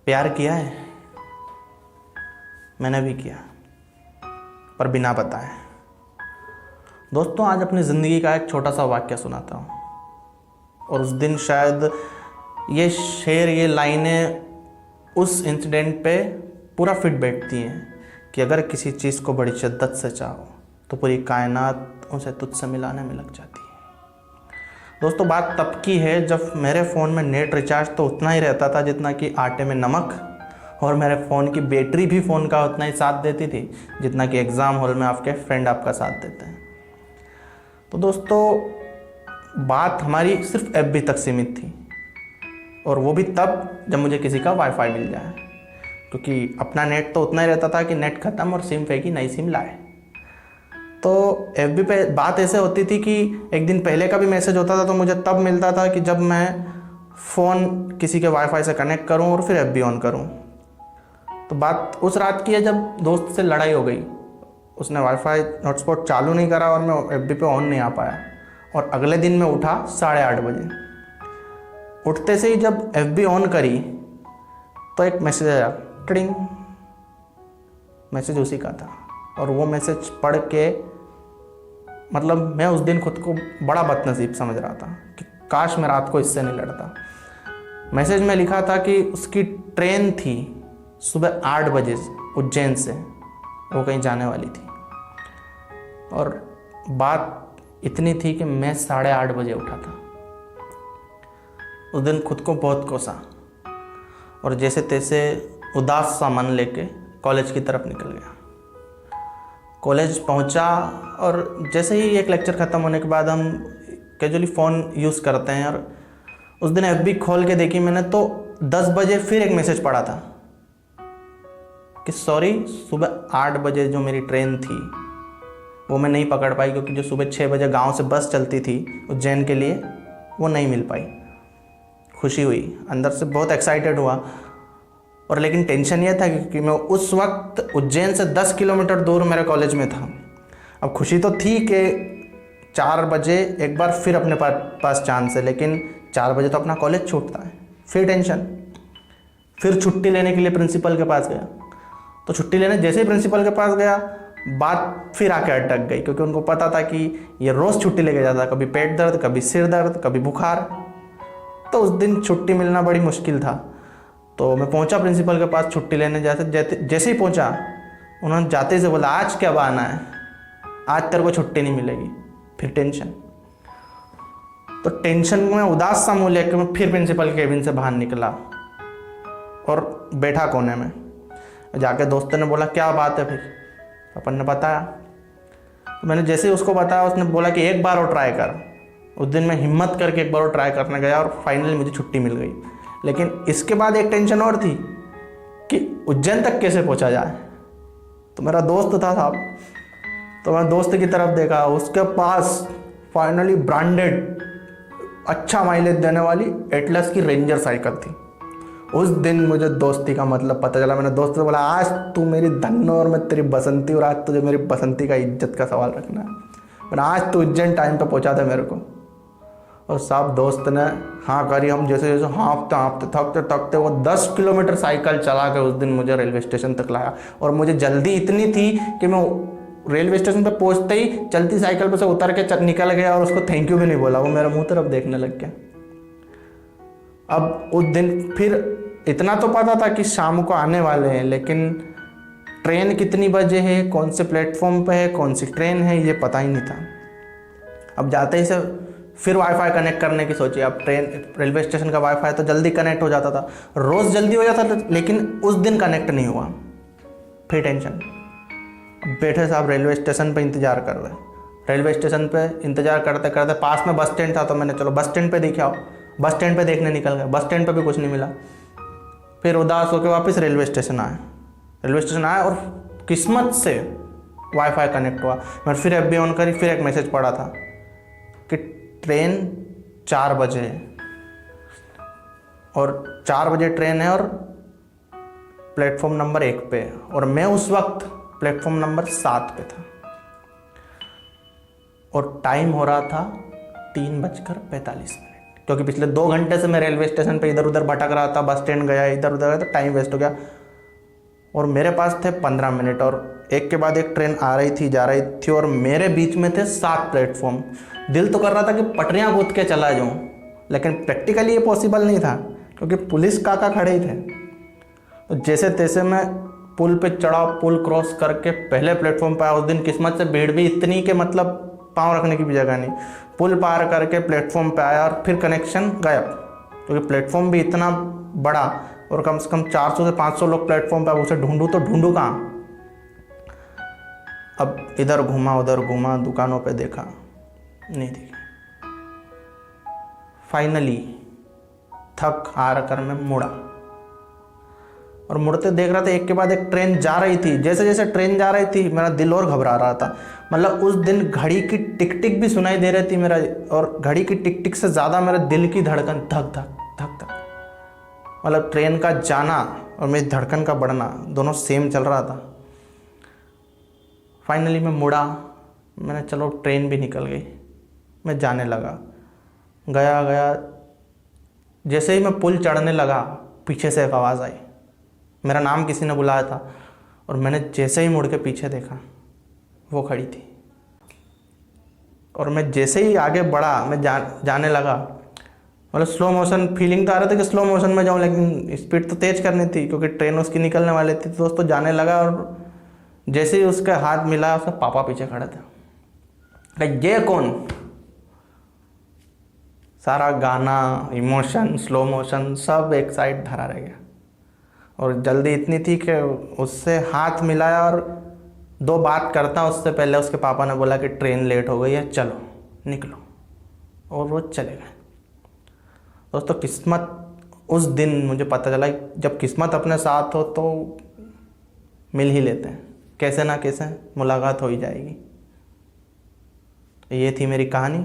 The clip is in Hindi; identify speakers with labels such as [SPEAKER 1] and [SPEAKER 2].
[SPEAKER 1] प्यार किया है? मैंने भी किया, पर बिना बताए। दोस्तों, आज अपनी ज़िंदगी का एक छोटा सा वाक्य सुनाता हूँ। और उस दिन शायद ये शेर, ये लाइनें उस इंसिडेंट पे पूरा फिट बैठती हैं कि अगर किसी चीज़ को बड़ी शिद्दत से चाहो तो पूरी कायनात उसे तुझसे मिलाने में लग जाती है। दोस्तों, बात तब की है जब मेरे फ़ोन में नेट रिचार्ज तो उतना ही रहता था जितना कि आटे में नमक, और मेरे फ़ोन की बैटरी भी फ़ोन का उतना ही साथ देती थी जितना कि एग्ज़ाम हॉल में आपके फ्रेंड आपका साथ देते हैं। तो दोस्तों, बात हमारी सिर्फ एफबी तक सीमित थी, और वो भी तब जब मुझे किसी का वाईफाई मिल जाए, क्योंकि अपना नेट तो उतना ही रहता था कि नेट ख़त्म और सिम फेंकी, नई सिम लाए। तो एफबी पे बात ऐसे होती थी कि एक दिन पहले का भी मैसेज होता था तो मुझे तब मिलता था कि जब मैं फ़ोन किसी के वाईफाई से कनेक्ट करूं और फिर एफबी ऑन करूं। तो बात उस रात की है जब दोस्त से लड़ाई हो गई। उसने वाईफाई हॉटस्पॉट चालू नहीं करा और मैं एफबी पे ऑन नहीं आ पाया, और अगले दिन मैं उठा 8:30 बजे। उठते से ही जब एफबी ऑन करी तो एक मैसेज आया, टिडिंग। मैसेज उसी का था, और वो मैसेज पढ़ के मतलब मैं उस दिन खुद को बड़ा बदनसीब समझ रहा था कि काश मैं रात को इससे नहीं लड़ता। मैसेज में लिखा था कि उसकी ट्रेन थी सुबह 8 बजे उज्जैन से, वो कहीं जाने वाली थी, और बात इतनी थी कि मैं 8:30 बजे उठा था। उस दिन खुद को बहुत कोसा और जैसे तैसे उदास सा मन लेके कॉलेज की तरफ निकल गया। कॉलेज पहुंचा, और जैसे ही एक लेक्चर ख़त्म होने के बाद हम कैजुअली फ़ोन यूज़ करते हैं, और उस दिन एफबी खोल के देखी मैंने तो 10 बजे फिर एक मैसेज पड़ा था कि सॉरी, सुबह 8 बजे जो मेरी ट्रेन थी वो मैं नहीं पकड़ पाई, क्योंकि जो सुबह 6 बजे गांव से बस चलती थी उज्जैन के लिए वो नहीं मिल पाई। खुशी हुई, अंदर से बहुत एक्साइटेड हुआ, और लेकिन टेंशन ये था कि मैं उस वक्त उज्जैन से 10 किलोमीटर दूर मेरे कॉलेज में था। अब खुशी तो थी कि 4 बजे एक बार फिर अपने पास चांस है, लेकिन 4 बजे तो अपना कॉलेज छूटता है। फिर टेंशन, फिर छुट्टी लेने के लिए प्रिंसिपल के पास गया। तो छुट्टी लेने जैसे ही प्रिंसिपल के पास गया, बात फिर आके अटक गई, क्योंकि उनको पता था कि ये रोज़ छुट्टी लेके जाता, कभी पेट दर्द, कभी सिर दर्द, कभी बुखार। तो उस दिन छुट्टी मिलना बड़ी मुश्किल था। तो मैं पहुंचा प्रिंसिपल के पास छुट्टी लेने। जैसे ही पहुंचा, उन्होंने जाते से बोला, आज क्या बहाना है, आज तेरे को छुट्टी नहीं मिलेगी। फिर टेंशन, तो टेंशन में उदास सा मुँह लेकर मैं फिर प्रिंसिपल केबिन से बाहर निकला और बैठा कोने में। जाके दोस्तों ने बोला, क्या बात है फिर? अपन ने बताया। तो मैंने जैसे ही उसको बताया, उसने बोला कि एक बार और ट्राई कर। उस दिन मैं हिम्मत करके एक बार और ट्राई करने गया, और फाइनली मुझे छुट्टी मिल गई। लेकिन इसके बाद एक टेंशन और थी कि उज्जैन तक कैसे पहुंचा जाए। तो मेरा दोस्त था साहब, तो मैं दोस्त की तरफ देखा, उसके पास फाइनली ब्रांडेड अच्छा माइलेज देने वाली एटलस की रेंजर साइकिल थी। उस दिन मुझे दोस्ती का मतलब पता चला। मैंने दोस्त से बोला, आज तू मेरी धन्नो और मैं तेरी बसंती, और आज तुझे मेरी बसंती का इज्जत का सवाल रखना है। मैंने आज तू उज्जैन टाइम पे पहुंचा था मेरे को। और साहब दोस्त ने हाँ करी। हम जैसे जैसे हाँफते थकते थकते वो 10 किलोमीटर साइकिल चला के उस दिन मुझे रेलवे स्टेशन तक लाया। और मुझे जल्दी इतनी थी कि मैं रेलवे स्टेशन पे पहुंचते ही चलती साइकिल पर से उतर के निकल गया, और उसको थैंक यू भी नहीं बोला। वो मेरे मुंह तरफ देखने लग गया। अब उस दिन फिर इतना तो पता था कि शाम को आने वाले हैं, लेकिन ट्रेन कितनी बजे है, कौन से प्लेटफॉर्म पे है, कौन सी ट्रेन है, ये पता ही नहीं था। अब जाते ही से फिर वाईफाई कनेक्ट करने की सोची। अब रेलवे स्टेशन का वाईफाई तो जल्दी कनेक्ट हो जाता था, रोज़ जल्दी हो जाता था, लेकिन उस दिन कनेक्ट नहीं हुआ। फिर टेंशन। बैठे साहब रेलवे स्टेशन पे इंतज़ार कर रहे। रेलवे स्टेशन पे इंतज़ार करते करते पास में बस स्टैंड था, तो मैंने चलो बस स्टैंड पे दिखाओ। बस स्टैंड पे देखने निकल गए। बस स्टैंड पे भी कुछ नहीं मिला। फिर उदास होकर वापस रेलवे स्टेशन आए, और किस्मत से वाईफाई कनेक्ट हुआ। मैं फिर एफबी ऑन करी, फिर एक मैसेज पड़ा था कि ट्रेन 4 बजे है, और 4 बजे ट्रेन है, और प्लेटफॉर्म नंबर 1 पे है, और मैं उस वक्त प्लेटफॉर्म नंबर 7 पे था, और टाइम हो रहा था 3:45। क्योंकि पिछले 2 घंटे से मैं रेलवे स्टेशन पे इधर उधर भटक रहा था, बस स्टैंड गया, इधर उधर गया, तो टाइम वेस्ट हो गया। और मेरे पास थे 15 मिनट, और एक के बाद एक ट्रेन आ रही थी, जा रही थी, और मेरे बीच में थे 7 प्लेटफॉर्म। दिल तो कर रहा था कि पटरियाँ कूद के चला जाऊँ, लेकिन प्रैक्टिकली ये पॉसिबल नहीं था क्योंकि पुलिस काका खड़े ही थे। तो जैसे तैसे मैं पुल पे चढ़ा, पुल क्रॉस करके पहले प्लेटफॉर्म पर आया। उस दिन किस्मत से भीड़ भी इतनी कि मतलब पाँव रखने की भी जगह नहीं। पुल पार करके प्लेटफॉर्म पे आया और फिर कनेक्शन गायब, क्योंकि प्लेटफॉर्म भी इतना बड़ा और कम से कम 400 से 500 लोग प्लेटफॉर्म पे। उसे ढूंढूं तो ढूंढूं कहाँ। अब इधर घूमा उधर घूमा, दुकानों पे देखा, नहीं दिखी। फाइनली थक हार कर मैं मुड़ा, और मुड़ते देख रहा था एक के बाद एक ट्रेन जा रही थी। जैसे जैसे ट्रेन जा रही थी मेरा दिल और घबरा रहा था। मतलब उस दिन घड़ी की टिक टिक भी सुनाई दे रही थी मेरा, और घड़ी की टिक टिक से ज़्यादा मेरे दिल की धड़कन धक धक धक धक। मतलब ट्रेन का जाना और मेरी धड़कन का बढ़ना दोनों सेम चल रहा था। फाइनली मैं मुड़ा, मैंने चलो ट्रेन भी निकल गई, मैं जाने लगा। गया गया, जैसे ही मैं पुल चढ़ने लगा पीछे से एक आवाज़ आई। मेरा नाम किसी ने बुलाया था, और मैंने जैसे ही मुड़ के पीछे देखा वो खड़ी थी। और मैं जैसे ही आगे बढ़ा, मैं जाने लगा। मतलब स्लो मोशन फीलिंग तो आ रहा था कि स्लो मोशन में जाऊँ, लेकिन स्पीड तो तेज़ करनी थी क्योंकि ट्रेन उसकी निकलने वाली थी। तो दोस्तों जाने लगा, और जैसे ही उसके हाथ मिला, उसका पापा पीछे खड़े थे। ये कौन? सारा गाना, इमोशन, स्लो मोशन सब एक साइड धरा रह गया। और जल्दी इतनी थी कि उससे हाथ मिलाया, और 2 बात करता उससे पहले उसके पापा ने बोला कि ट्रेन लेट हो गई है, चलो निकलो। और वो चले गए। दोस्तों किस्मत, उस दिन मुझे पता चला जब किस्मत अपने साथ हो तो मिल ही लेते हैं, कैसे ना कैसे मुलाकात हो ही जाएगी। ये थी मेरी कहानी।